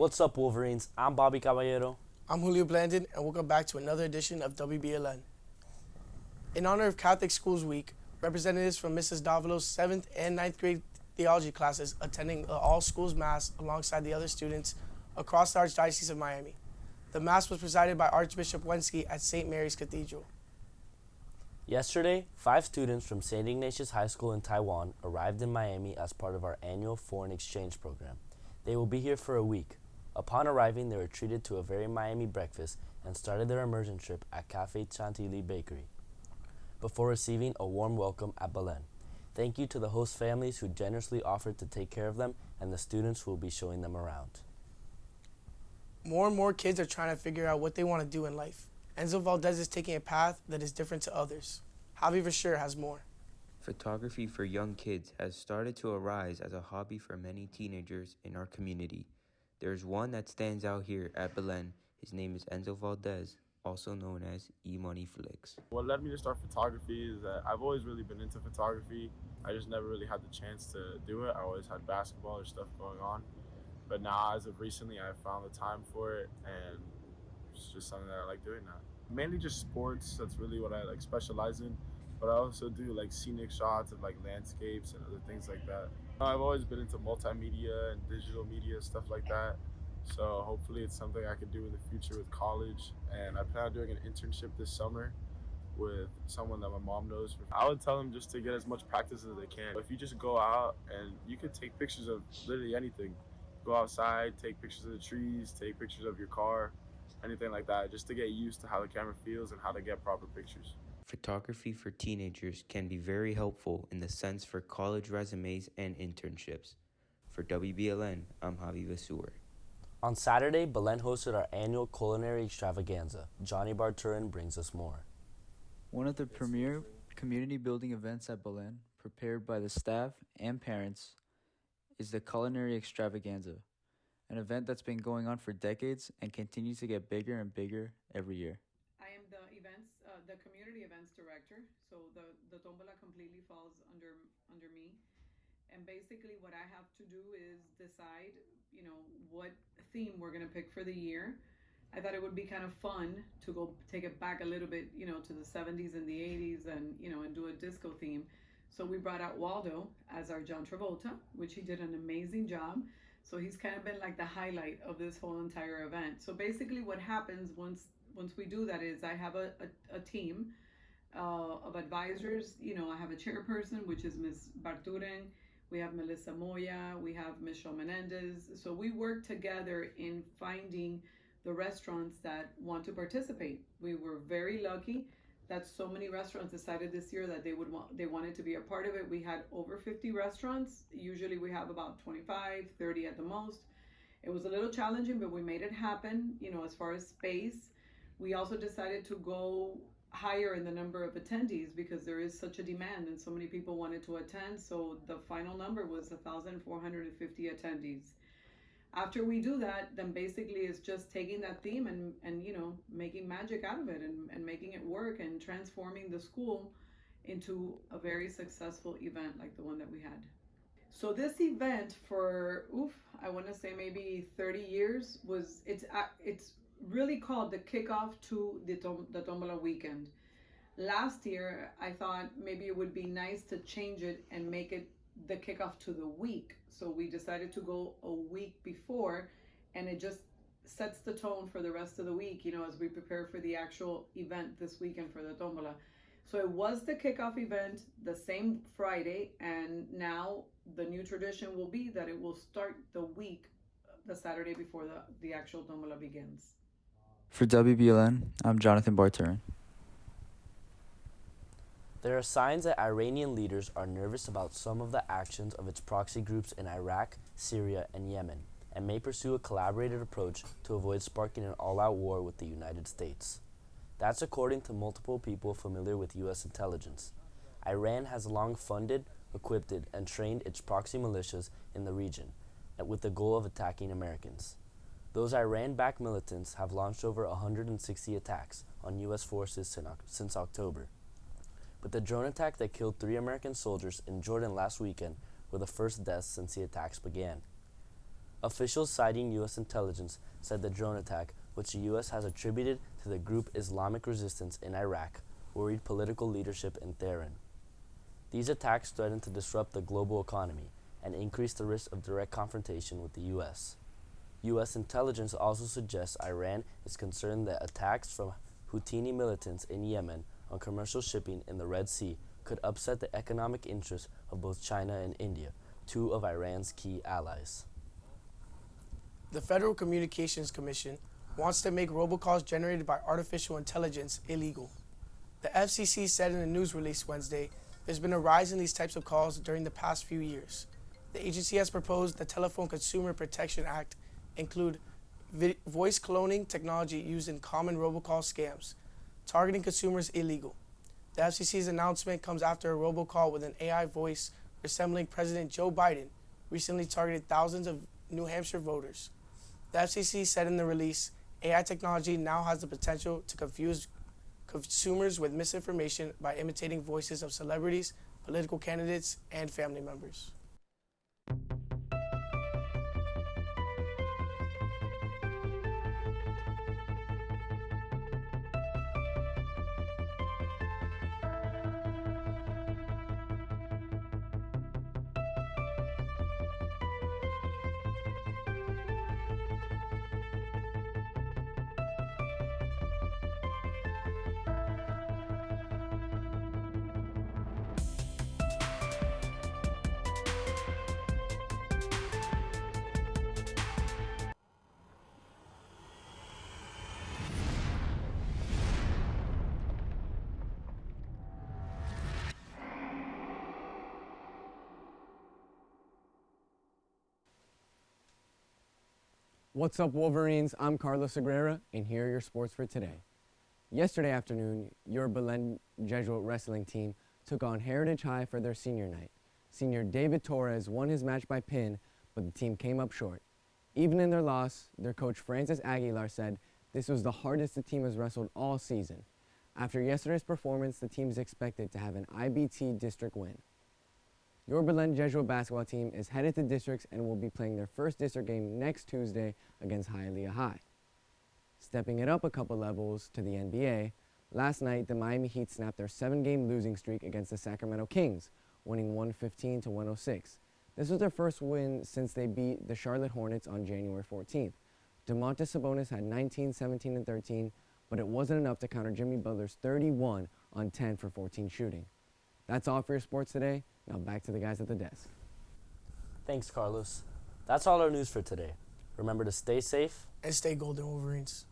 What's up, Wolverines? I'm Bobby Caballero. I'm Julio Blandon, and welcome back to another edition of WBLN. In honor of Catholic Schools Week, representatives from Mrs. Davilo's 7th and 9th grade theology classes attending the All Schools Mass alongside the other students across the Archdiocese of Miami. The Mass was presided by Archbishop Wensky at St. Mary's Cathedral. Yesterday, 5 students from St. Ignatius High School in Taiwan arrived in Miami as part of our annual foreign exchange program. They will be here for a week. Upon arriving, they were treated to a very Miami breakfast and started their immersion trip at Cafe Chantilly Bakery before receiving a warm welcome at Belen. Thank you to the host families who generously offered to take care of them and the students who will be showing them around. More and more kids are trying to figure out what they want to do in life. Enzo Valdez is taking a path that is different to others. Javi Versher has more. Photography for young kids has started to arise as a hobby for many teenagers in our community. There's one that stands out here at Belen. His name is Enzo Valdez, also known as E-Money Flicks. What led me to start photography is that I've always really been into photography. I just never really had the chance to do it. I always had basketball or stuff going on. But now, as of recently, I found the time for it, and it's just something that I like doing now. Mainly just sports, that's really what I specialize in. But I also do scenic shots of landscapes and other things like that. I've always been into multimedia and digital media, stuff like that. So hopefully it's something I can do in the future with college. And I plan on doing an internship this summer with someone that my mom knows. I would tell them just to get as much practice as they can. If you just go out and you could take pictures of literally anything. Go outside, take pictures of the trees, take pictures of your car, anything like that, just to get used to how the camera feels and how to get proper pictures. Photography for teenagers can be very helpful in the sense for college resumes and internships. For WBLN, I'm Javi Versher. On Saturday, Belen hosted our annual culinary extravaganza. Johnny Barturin brings us more. One of the premier community building events at Belen, prepared by the staff and parents, is the culinary extravaganza, an event that's been going on for decades and continues to get bigger and bigger every year. I am the community events director, so the tombola completely falls under me. And basically what I have to do is decide, what theme we're gonna pick for the year. I thought it would be kind of fun to go take it back a little bit, to the 70s and the 80s and do a disco theme. So we brought out Waldo as our John Travolta, which he did an amazing job. So he's kind of been the highlight of this whole entire event. So basically what happens once we do that is I have a team of advisors. I have a chairperson, which is Ms. Barturen. We have Melissa Moya. We have Michelle Menendez. So we work together in finding the restaurants that want to participate. We were very lucky that so many restaurants decided this year that they wanted to be a part of it. We had over 50 restaurants. Usually we have about 25, 30 at the most. It was a little challenging, but we made it happen. As far as space, we also decided to go higher in the number of attendees because there is such a demand and so many people wanted to attend. So the final number was 1,450 attendees. After we do that, then basically it's just taking that theme and making magic out of it and making it work and transforming the school into a very successful event like the one that we had. So this event for, I want to say maybe 30 years it's really called the kickoff to the Tombola weekend. Last year, I thought maybe it would be nice to change it and make it the kickoff to the week. So we decided to go a week before, and it just sets the tone for the rest of the week, as we prepare for the actual event this weekend for the Tombola. So it was the kickoff event the same Friday, and now the new tradition will be that it will start the week, the Saturday before the actual Tombola begins. For WBLN, I'm Jonathan Barturin. There are signs that Iranian leaders are nervous about some of the actions of its proxy groups in Iraq, Syria, and Yemen, and may pursue a collaborated approach to avoid sparking an all-out war with the United States. That's according to multiple people familiar with U.S. intelligence. Iran has long funded, equipped, and trained its proxy militias in the region, with the goal of attacking Americans. Those Iran-backed militants have launched over 160 attacks on U.S. forces since October. But the drone attack that killed 3 American soldiers in Jordan last weekend were the first deaths since the attacks began. Officials citing U.S. intelligence said the drone attack, which the U.S. has attributed to the group Islamic Resistance in Iraq, worried political leadership in Tehran. These attacks threaten to disrupt the global economy and increase the risk of direct confrontation with the U.S. U.S. intelligence also suggests Iran is concerned that attacks from Houthi militants in Yemen on commercial shipping in the Red Sea could upset the economic interests of both China and India, two of Iran's key allies. The Federal Communications Commission wants to make robocalls generated by artificial intelligence illegal. The FCC said in a news release Wednesday there's been a rise in these types of calls during the past few years. The agency has proposed the Telephone Consumer Protection Act include voice cloning technology used in common robocall scams, targeting consumers illegal. The FCC's announcement comes after a robocall with an AI voice resembling President Joe Biden recently targeted thousands of New Hampshire voters. The FCC said in the release, AI technology now has the potential to confuse consumers with misinformation by imitating voices of celebrities, political candidates, and family members. What's up, Wolverines? I'm Carlos Aguilera, and here are your sports for today. Yesterday afternoon, your Belen Jesuit wrestling team took on Heritage High for their senior night. Senior David Torres won his match by pin, but the team came up short. Even in their loss, their coach Francis Aguilar said this was the hardest the team has wrestled all season. After yesterday's performance, the team is expected to have an IBT district win. Your Belen Jesuit basketball team is headed to districts and will be playing their first district game next Tuesday against Hialeah High. Stepping it up a couple levels to the NBA, last night the Miami Heat snapped their 7-game losing streak against the Sacramento Kings, winning 115 to 106. This was their first win since they beat the Charlotte Hornets on January 14th. Domantas Sabonis had 19, 17, and 13, but it wasn't enough to counter Jimmy Butler's 31 on 10 for 14 shooting. That's all for your sports today. Now back to the guys at the desk. Thanks, Carlos. That's all our news for today. Remember to stay safe And stay golden, Wolverines.